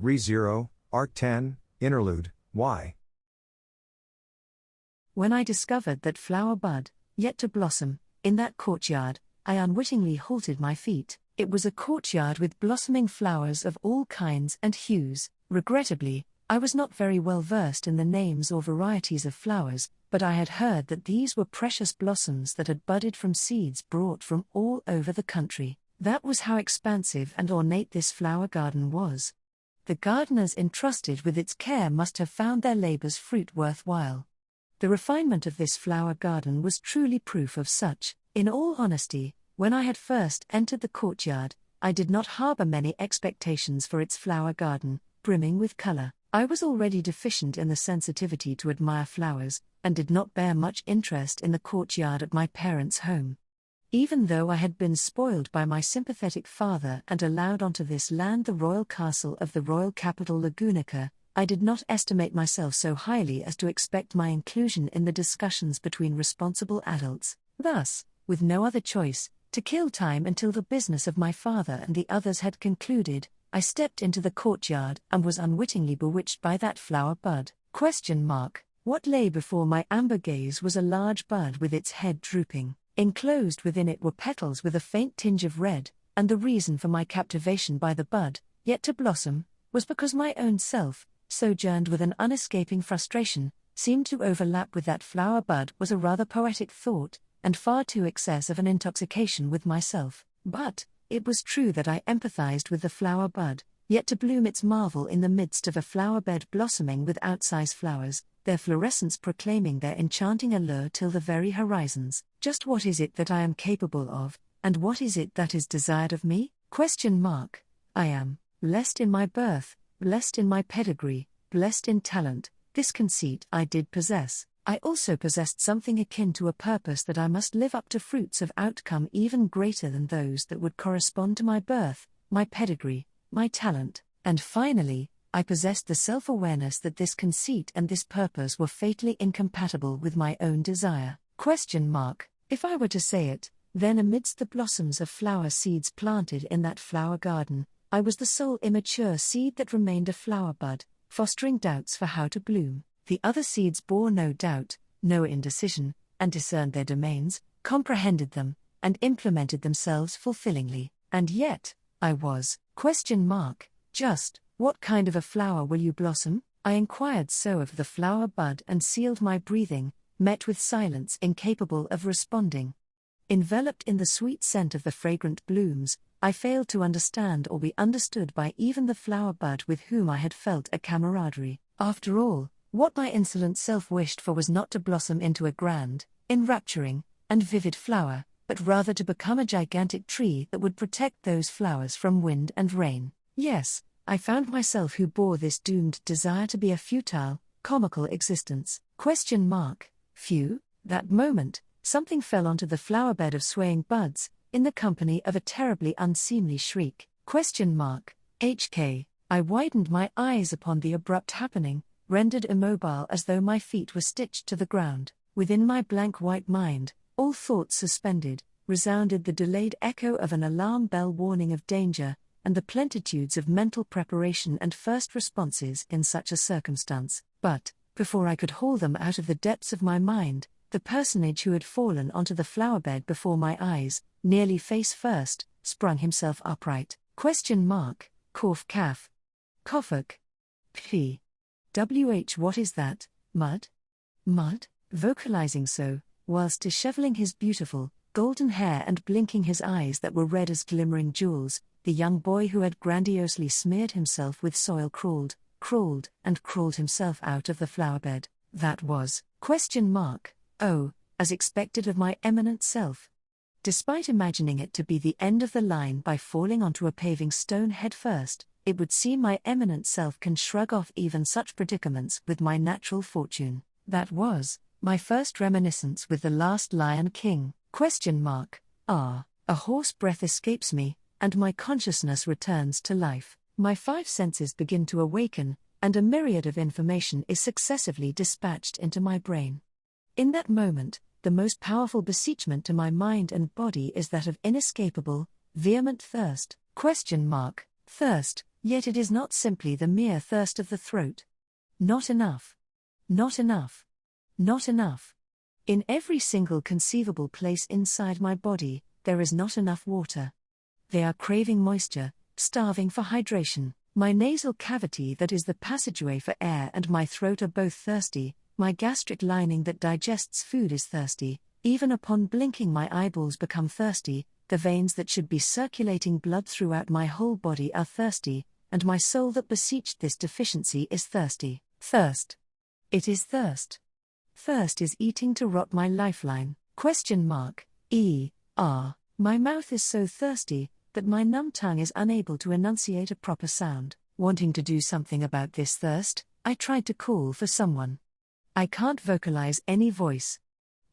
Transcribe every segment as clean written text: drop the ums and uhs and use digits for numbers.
Re-0, Arc 10, Interlude, Why? When I discovered that flower bud, yet to blossom, in that courtyard, I unwittingly halted my feet. It was a courtyard with blossoming flowers of all kinds and hues. Regrettably, I was not very well versed in the names or varieties of flowers, but I had heard that these were precious blossoms that had budded from seeds brought from all over the country. That was how expansive and ornate this flower garden was. The gardeners entrusted with its care must have found their labor's fruit worthwhile. The refinement of this flower garden was truly proof of such. In all honesty, when I had first entered the courtyard, I did not harbor many expectations for its flower garden, brimming with color. I was already deficient in the sensitivity to admire flowers, and did not bear much interest in the courtyard at my parents' home. Even though I had been spoiled by my sympathetic father and allowed onto this land the royal castle of the royal capital Lagunica, I did not estimate myself so highly as to expect my inclusion in the discussions between responsible adults. Thus, with no other choice, to kill time until the business of my father and the others had concluded, I stepped into the courtyard and was unwittingly bewitched by that flower bud. What lay before my amber gaze was a large bud with its head drooping. Enclosed within it were petals with a faint tinge of red, and the reason for my captivation by the bud, yet to blossom, was because my own self, sojourned with an unescaping frustration, seemed to overlap with that flower bud was a rather poetic thought, and far too excess of an intoxication with myself. But it was true that I empathized with the flower bud, yet to bloom its marvel in the midst of a flower bed blossoming with outsized flowers, their fluorescence proclaiming their enchanting allure till the very horizons. Just what is it that I am capable of, and what is it that is desired of me? I am blessed in my birth, blessed in my pedigree, blessed in talent. This conceit I did possess. I also possessed something akin to a purpose that I must live up to fruits of outcome even greater than those that would correspond to my birth, my pedigree, my talent. And finally, I possessed the self-awareness that this conceit and this purpose were fatally incompatible with my own desire. If I were to say it, then amidst the blossoms of flower seeds planted in that flower garden, I was the sole immature seed that remained a flower bud, fostering doubts for how to bloom. The other seeds bore no doubt, no indecision, and discerned their domains, comprehended them, and implemented themselves fulfillingly. And yet, I was, just, what kind of a flower will you blossom? I inquired so of the flower bud and sealed my breathing, met with silence incapable of responding. Enveloped in the sweet scent of the fragrant blooms, I failed to understand or be understood by even the flower bud with whom I had felt a camaraderie. After all, what my insolent self wished for was not to blossom into a grand, enrapturing, and vivid flower, but rather to become a gigantic tree that would protect those flowers from wind and rain. Yes, I found myself who bore this doomed desire to be a futile, comical existence. That moment, something fell onto the flower bed of swaying buds, in the company of a terribly unseemly shriek. I widened my eyes upon the abrupt happening, rendered immobile as though my feet were stitched to the ground. Within my blank white mind, all thoughts suspended, resounded the delayed echo of an alarm bell warning of danger, and the plenitudes of mental preparation and first responses in such a circumstance. But, before I could haul them out of the depths of my mind, the personage who had fallen onto the flower bed before my eyes, nearly face first, sprung himself upright. Koffuk. What is that? Mud? Vocalizing so, whilst disheveling his beautiful, golden hair and blinking his eyes that were red as glimmering jewels, the young boy who had grandiosely smeared himself with soil crawled himself out of the flower bed. That was, as expected of my eminent self. Despite imagining it to be the end of the line by falling onto a paving stone head first, it would seem my eminent self can shrug off even such predicaments with my natural fortune. That was my first reminiscence with the last Lion King. A hoarse breath escapes me, and my consciousness returns to life. My five senses begin to awaken, and a myriad of information is successively dispatched into my brain. In that moment, the most powerful beseechment to my mind and body is that of inescapable, vehement thirst. Thirst, Yet it is not simply the mere thirst of the throat. Not enough. Not enough. Not enough. In every single conceivable place inside my body, there is not enough water. They are craving moisture, starving for hydration. My nasal cavity, that is the passageway for air, and my throat are both thirsty. My gastric lining that digests food is thirsty. Even upon blinking, my eyeballs become thirsty. The veins that should be circulating blood throughout my whole body are thirsty, and my soul that beseeched this deficiency is thirsty. Thirst. It is thirst. Thirst is eating to rot my lifeline. My mouth is so thirsty that my numb tongue is unable to enunciate a proper sound. Wanting to do something about this thirst, I tried to call for someone. I can't vocalize any voice.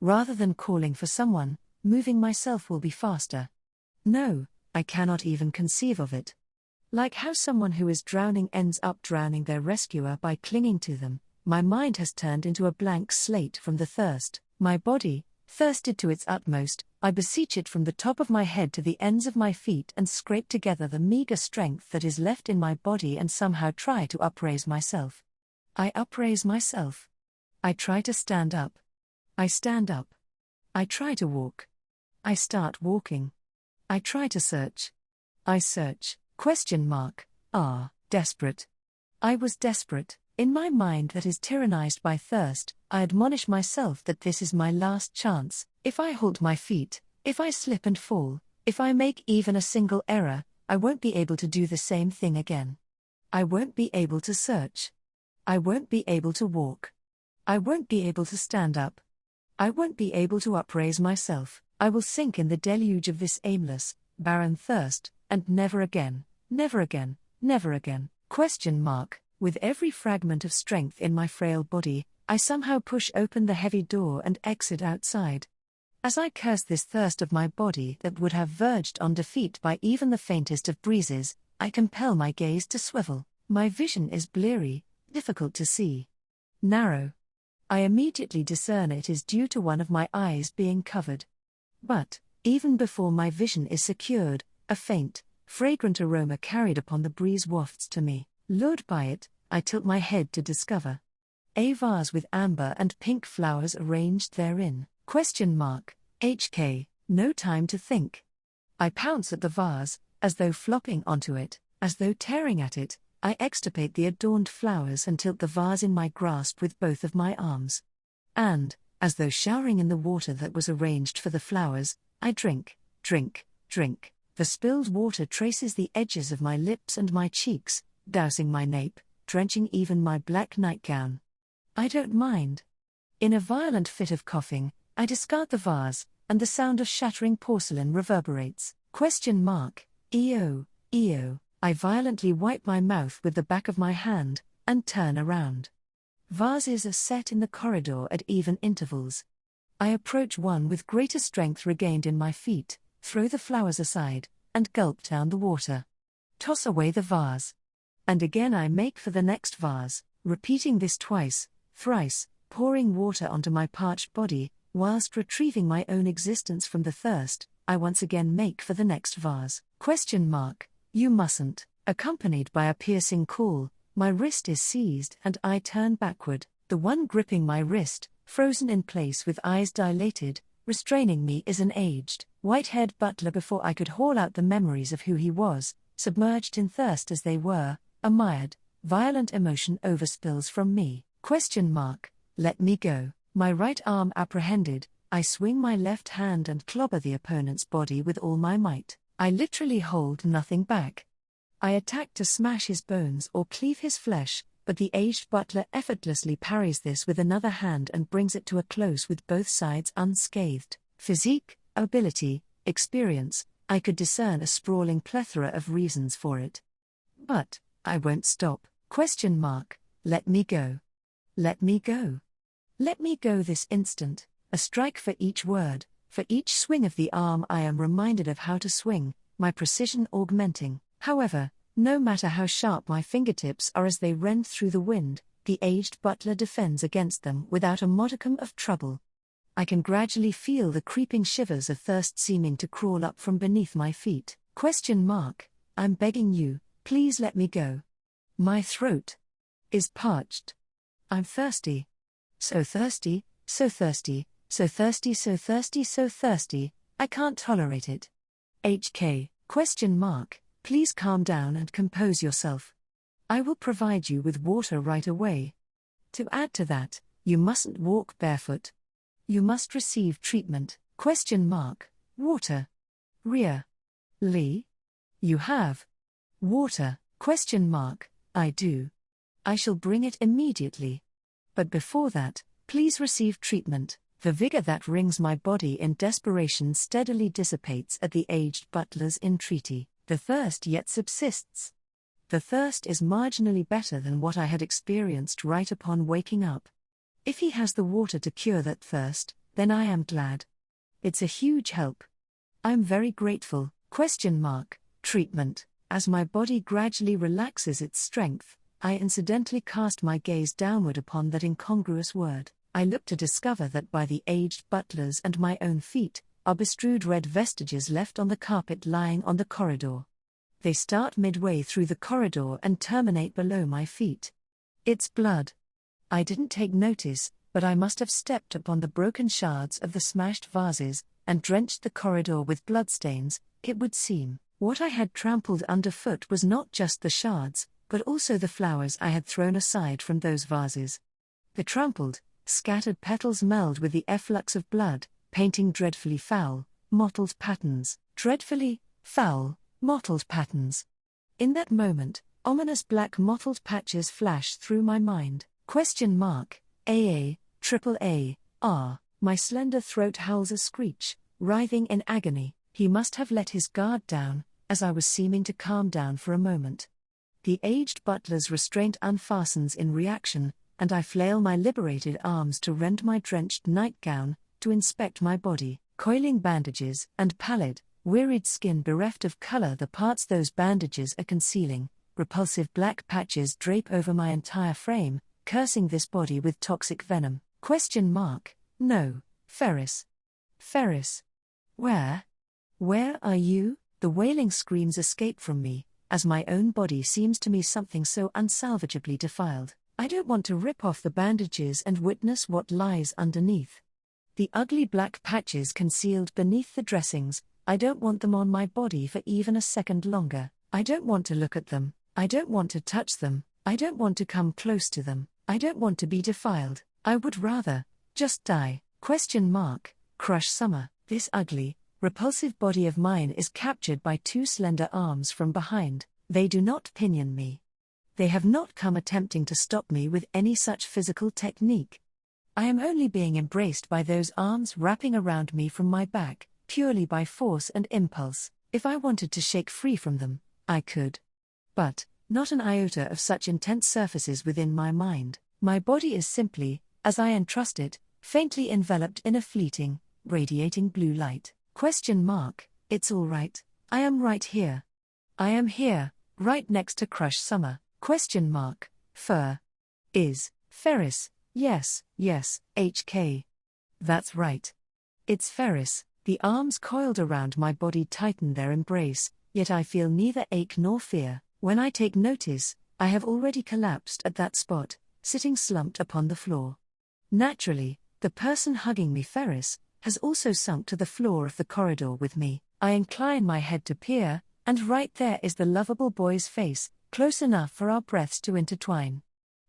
Rather than calling for someone, moving myself will be faster. No, I cannot even conceive of it. Like how someone who is drowning ends up drowning their rescuer by clinging to them, my mind has turned into a blank slate from the thirst. My body, thirsted to its utmost, I beseech it from the top of my head to the ends of my feet and scrape together the meager strength that is left in my body and somehow try to upraise myself. I upraise myself. I try to stand up. I stand up. I try to walk. I start walking. I try to search. I search. Desperate. I was desperate. In my mind that is tyrannized by thirst, I admonish myself that this is my last chance. If I halt my feet, if I slip and fall, if I make even a single error, I won't be able to do the same thing again. I won't be able to search. I won't be able to walk. I won't be able to stand up. I won't be able to upraise myself. I will sink in the deluge of this aimless, barren thirst, and never again, never again, never again. With every fragment of strength in my frail body, I somehow push open the heavy door and exit outside. As I curse this thirst of my body that would have verged on defeat by even the faintest of breezes, I compel my gaze to swivel. My vision is bleary, difficult to see. Narrow. I immediately discern it is due to one of my eyes being covered. But, even before my vision is secured, a faint, fragrant aroma carried upon the breeze wafts to me. Lured by it, I tilt my head to discover a vase with amber and pink flowers arranged therein. HK. No time to think. I pounce at the vase, as though flopping onto it, as though tearing at it. I extirpate the adorned flowers and tilt the vase in my grasp with both of my arms. And, as though showering in the water that was arranged for the flowers, I drink, drink, drink. The spilled water traces the edges of my lips and my cheeks, dousing my nape, drenching even my black nightgown. I don't mind. In a violent fit of coughing, I discard the vase, and the sound of shattering porcelain reverberates. EO. I violently wipe my mouth with the back of my hand, and turn around. Vases are set in the corridor at even intervals. I approach one with greater strength regained in my feet, throw the flowers aside, and gulp down the water. Toss away the vase. And again I make for the next vase, repeating this twice, thrice, pouring water onto my parched body, whilst retrieving my own existence from the thirst. I once again make for the next vase. You mustn't. Accompanied by a piercing call, my wrist is seized and I turn backward. The one gripping my wrist, frozen in place with eyes dilated, restraining me, is an aged, white-haired butler. Before I could haul out the memories of who he was, submerged in thirst as they were, a mired, violent emotion overspills from me. Let me go. My right arm apprehended, I swing my left hand and clobber the opponent's body with all my might. I literally hold nothing back. I attack to smash his bones or cleave his flesh, but the aged butler effortlessly parries this with another hand and brings it to a close with both sides unscathed. Physique, ability, experience, I could discern a sprawling plethora of reasons for it. But I won't stop. Let me go. Let me go. Let me go this instant. A strike for each word, for each swing of the arm. I am reminded of how to swing, my precision augmenting. However, no matter how sharp my fingertips are as they rend through the wind, the aged butler defends against them without a modicum of trouble. I can gradually feel the creeping shivers of thirst seeming to crawl up from beneath my feet. I'm begging you, Please let me go. My throat is parched. I'm thirsty. So thirsty, so thirsty, so thirsty, so thirsty, so thirsty, I can't tolerate it. HK, ? Please calm down and compose yourself. I will provide you with water right away. To add to that, you mustn't walk barefoot. You must receive treatment. ? Water. Lee? You have water? ? I do. I shall bring it immediately. But before that, please receive treatment. The vigor that wrings my body in desperation steadily dissipates at the aged butler's entreaty. The thirst yet subsists. The thirst is marginally better than what I had experienced right upon waking up. If he has the water to cure that thirst, then I am glad. It's a huge help. I'm very grateful. ? Treatment. As my body gradually relaxes its strength, I incidentally cast my gaze downward upon that incongruous word. I look to discover that by the aged butler's and my own feet are bestrewed red vestiges left on the carpet lying on the corridor. They start midway through the corridor and terminate below my feet. It's blood. I didn't take notice, but I must have stepped upon the broken shards of the smashed vases and drenched the corridor with bloodstains, it would seem. What I had trampled underfoot was not just the shards, but also the flowers I had thrown aside from those vases. The trampled, scattered petals meld with the efflux of blood, painting dreadfully foul, mottled patterns. Dreadfully foul, mottled patterns. In that moment, ominous black mottled patches flashed through my mind. ? AA, my slender throat howls a screech, writhing in agony. He must have let his guard down, as I was seeming to calm down for a moment. The aged butler's restraint unfastens in reaction, and I flail my liberated arms to rend my drenched nightgown, to inspect my body. Coiling bandages, and pallid, wearied skin bereft of color the parts those bandages are concealing. Repulsive black patches drape over my entire frame, cursing this body with toxic venom. ? No, Ferris. Ferris. Where are you? The wailing screams escape from me, as my own body seems to me something so unsalvageably defiled. I don't want to rip off the bandages and witness what lies underneath. The ugly black patches concealed beneath the dressings, I don't want them on my body for even a second longer. I don't want to look at them, I don't want to touch them, I don't want to come close to them, I don't want to be defiled, I would rather just die. ? Crush Summer. This ugly, repulsive body of mine is captured by two slender arms from behind. They do not pinion me. They have not come attempting to stop me with any such physical technique. I am only being embraced by those arms wrapping around me from my back, purely by force and impulse. If I wanted to shake free from them, I could. But, not an iota of such intense surfaces within my mind. My body is simply, as I entrust it, faintly enveloped in a fleeting, radiating blue light. ? It's all right. I am right here. I am here, right next to Crush Summer. ? Is Ferris? Yes, HK. That's right. It's Ferris. The arms coiled around my body tighten their embrace, yet I feel neither ache nor fear. When I take notice, I have already collapsed at that spot, sitting slumped upon the floor. Naturally, the person hugging me, Ferris, has also sunk to the floor of the corridor with me. I incline my head to peer, and right there is the lovable boy's face, close enough for our breaths to intertwine.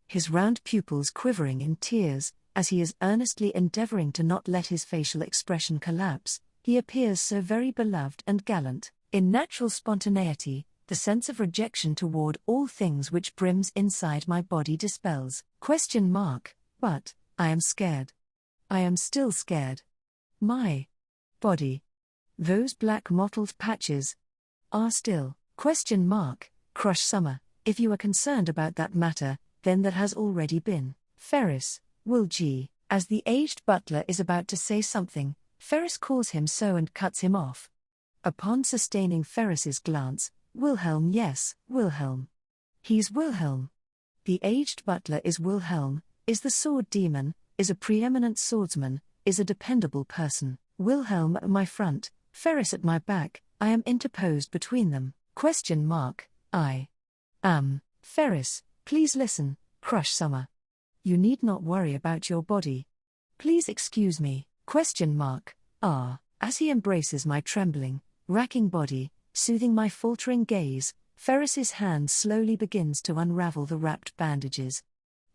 His round pupils quivering in tears, as he is earnestly endeavoring to not let his facial expression collapse, he appears so very beloved and gallant. In natural spontaneity, the sense of rejection toward all things which brims inside my body dispels. ? But, I am scared. I am still scared. My body. Those black mottled patches are still. ? Crush Summer. If you are concerned about that matter, then that has already been. Ferris, will G. As the aged butler is about to say something, Ferris calls him so and cuts him off. Upon sustaining Ferris's glance, Wilhelm, yes, Wilhelm. He's Wilhelm. The aged butler is Wilhelm, is the sword demon, is a preeminent swordsman, is a dependable person. Wilhelm at my front, Ferris at my back, I am interposed between them. ? Ferris, please listen, crush summer. You need not worry about your body. Please excuse me, ? As he embraces my trembling, racking body, soothing my faltering gaze, Ferris's hand slowly begins to unravel the wrapped bandages.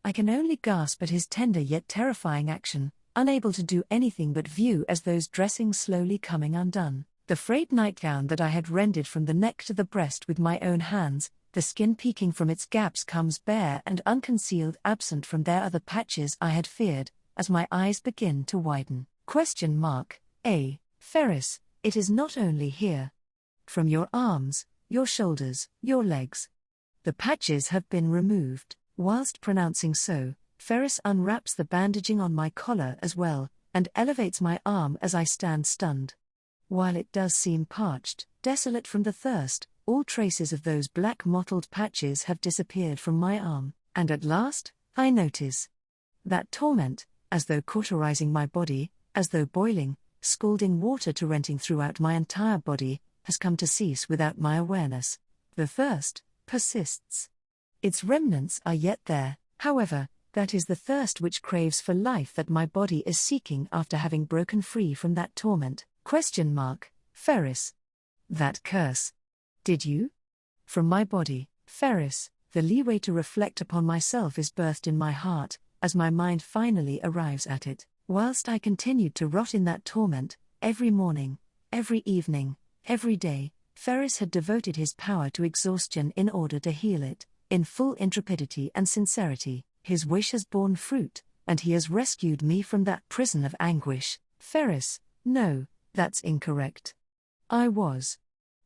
I can only gasp at his tender yet terrifying action, unable to do anything but view as those dressings slowly coming undone. The frayed nightgown that I had rended from the neck to the breast with my own hands, the skin peeking from its gaps comes bare and unconcealed, absent from there are the patches I had feared, as my eyes begin to widen. ? Ferris, it is not only here. From your arms, your shoulders, your legs. The patches have been removed. Whilst pronouncing so, Ferris unwraps the bandaging on my collar as well, and elevates my arm as I stand stunned. While it does seem parched, desolate from the thirst, all traces of those black mottled patches have disappeared from my arm, and at last, I notice that torment, as though cauterizing my body, as though boiling, scalding water torrenting throughout my entire body, has come to cease without my awareness. The thirst persists. Its remnants are yet there, however, that is the thirst which craves for life that my body is seeking after having broken free from that torment. ? Ferris. That curse. Did you? From my body, Ferris, the leeway to reflect upon myself is birthed in my heart, as my mind finally arrives at it. Whilst I continued to rot in that torment, every morning, every evening, every day, Ferris had devoted his power to exhaustion in order to heal it. In full intrepidity and sincerity, his wish has borne fruit, and he has rescued me from that prison of anguish. Ferris, no, that's incorrect. I was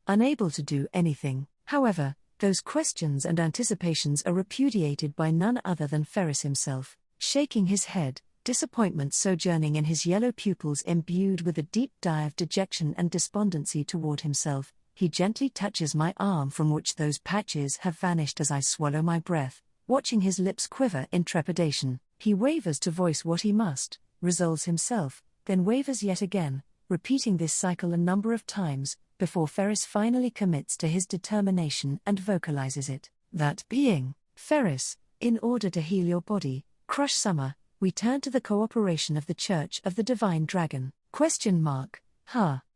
unable to do anything. However, those questions and anticipations are repudiated by none other than Ferris himself. Shaking his head, disappointment sojourning in his yellow pupils imbued with a deep dye of dejection and despondency toward himself, he gently touches my arm from which those patches have vanished as I swallow my breath, watching his lips quiver in trepidation. He wavers to voice what he must, resolves himself, then wavers yet again, repeating this cycle a number of times, before Ferris finally commits to his determination and vocalizes it. That being, Ferris, in order to heal your body, crush summer, we turn to the cooperation of the Church of the Divine Dragon. ?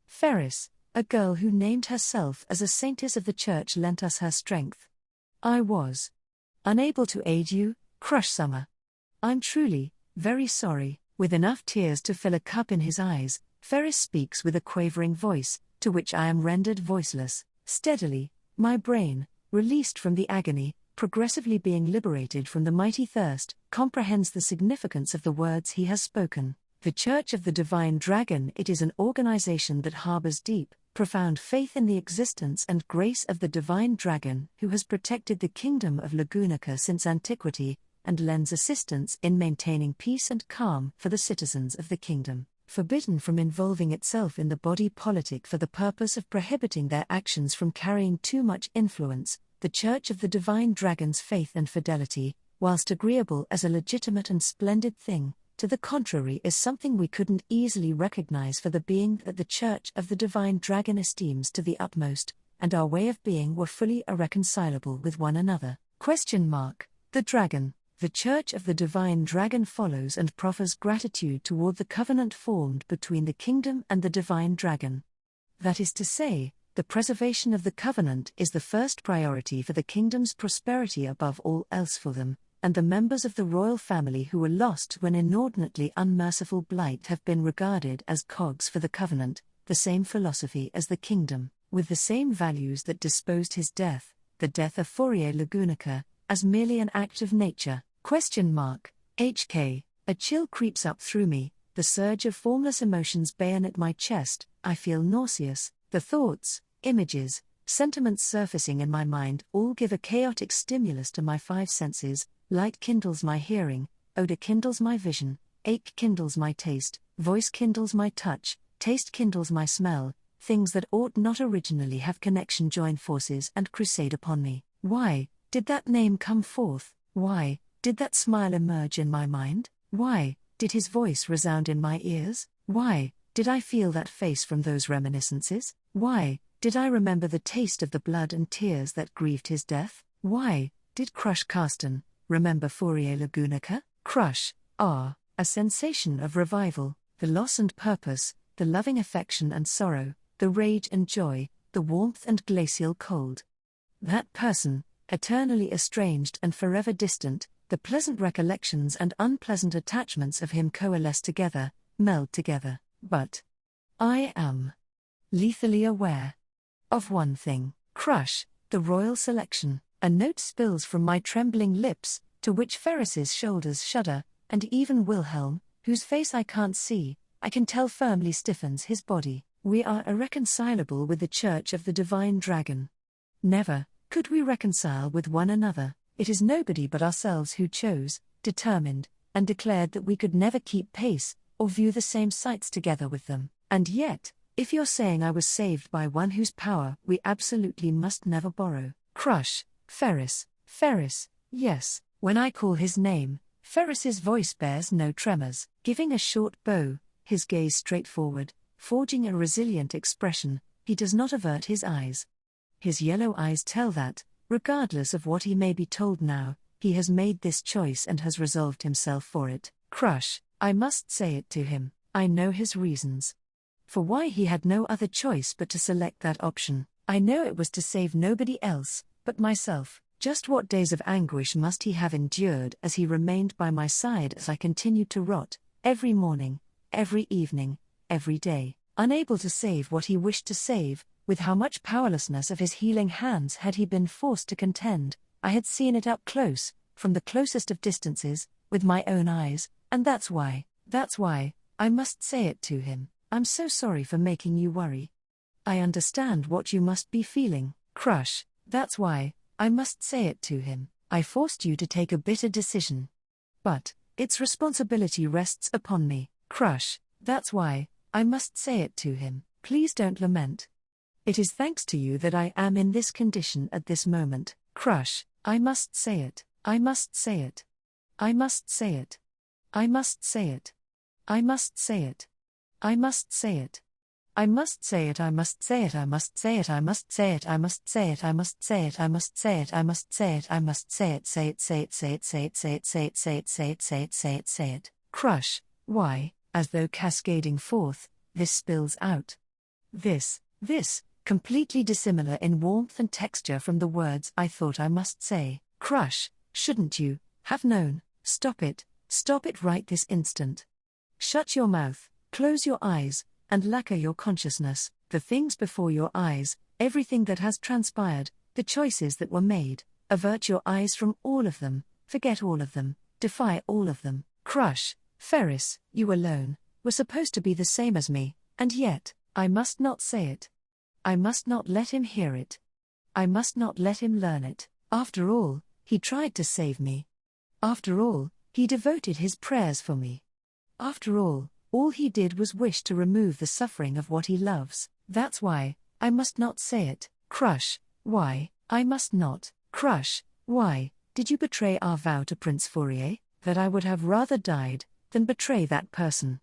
Ferris, a girl who named herself as a saintess of the Church lent us her strength. I was unable to aid you, crush summer. I'm truly, very sorry. With enough tears to fill a cup in his eyes, Ferris speaks with a quavering voice, to which I am rendered voiceless. Steadily, my brain, released from the agony, progressively being liberated from the mighty thirst, comprehends the significance of the words he has spoken. The Church of the Divine Dragon, it is an organization that harbors deep, profound faith in the existence and grace of the Divine Dragon who has protected the kingdom of Lagunica since antiquity, and lends assistance in maintaining peace and calm for the citizens of the kingdom. Forbidden from involving itself in the body politic for the purpose of prohibiting their actions from carrying too much influence, the Church of the Divine Dragon's faith and fidelity, whilst agreeable as a legitimate and splendid thing, to the contrary is something we couldn't easily recognize for the being that the Church of the Divine Dragon esteems to the utmost, and our way of being were fully irreconcilable with one another. ? The Dragon. The Church of the Divine Dragon follows and proffers gratitude toward the covenant formed between the kingdom and the Divine Dragon. That is to say, the preservation of the covenant is the first priority for the kingdom's prosperity above all else for them, and the members of the royal family who were lost when inordinately unmerciful blight have been regarded as cogs for the covenant, the same philosophy as the kingdom, with the same values that disposed his death, the death of Fourier Lagunica, as merely an act of nature. ? A chill creeps up through me, the surge of formless emotions bayonet my chest, I feel nauseous, the thoughts, images, sentiments surfacing in my mind all give a chaotic stimulus to my five senses. Light kindles my hearing, odor kindles my vision, ache kindles my taste, voice kindles my touch, taste kindles my smell, things that ought not originally have connection join forces and crusade upon me. Why did that name come forth? Why did that smile emerge in my mind? Why did his voice resound in my ears? Why did I feel that face from those reminiscences? Why did I remember the taste of the blood and tears that grieved his death? Why did Crush Carsten remember Fourier Lagunica? Crush, a sensation of revival, the loss and purpose, the loving affection and sorrow, the rage and joy, the warmth and glacial cold. That person, eternally estranged and forever distant, the pleasant recollections and unpleasant attachments of him coalesce together, meld together. But I am lethally aware of one thing. Crush, the royal selection. A note spills from my trembling lips, to which Ferris's shoulders shudder, and even Wilhelm, whose face I can't see, I can tell firmly stiffens his body. We are irreconcilable with the Church of the Divine Dragon. Never could we reconcile with one another. It is nobody but ourselves who chose, determined, and declared that we could never keep pace, or view the same sights together with them. And yet, if you're saying I was saved by one whose power we absolutely must never borrow. Crush, Ferris, yes, when I call his name, Ferris's voice bears no tremors, giving a short bow, his gaze straightforward, forging a resilient expression, he does not avert his eyes. His yellow eyes tell that, regardless of what he may be told now, he has made this choice and has resolved himself for it. Crush, I must say it to him, I know his reasons for why he had no other choice but to select that option. I know it was to save nobody else but myself. Just what days of anguish must he have endured as he remained by my side as I continued to rot, every morning, every evening, every day, unable to save what he wished to save. With how much powerlessness of his healing hands had he been forced to contend. I had seen it up close, from the closest of distances, with my own eyes, and that's why, I must say it to him. I'm so sorry for making you worry. I understand what you must be feeling. Crush, that's why, I must say it to him. I forced you to take a bitter decision. But its responsibility rests upon me. Crush, that's why, I must say it to him. Please don't lament. It is thanks to you that I am in this condition at this moment. Crush, I must say it. I must say it. I must say it. I must say it. I must say it. I must say it. I must say it. I must say it. I must say it. I must say it. I must say it. I must say it. I must say it. I must say it. I must say it. Say it. Say it. Say it. Say it. Say it. Say it. Say it. Say it. Say it. Say it. Say it. Crush. Why, as though cascading forth, this spills out. This, completely dissimilar in warmth and texture from the words I thought I must say. Crush, shouldn't you have known? Stop it right this instant. Shut your mouth, close your eyes, and lacquer your consciousness, the things before your eyes, everything that has transpired, the choices that were made. Avert your eyes from all of them, forget all of them, defy all of them. Crush, Ferris, you alone were supposed to be the same as me, and yet, I must not say it. I must not let him hear it. I must not let him learn it. After all, he tried to save me. After all, he devoted his prayers for me. After all he did was wish to remove the suffering of what he loves. That's why, I must not say it. Crush, why, I must not. Crush, why, did you betray our vow to Prince Fourier? That I would have rather died than betray that person.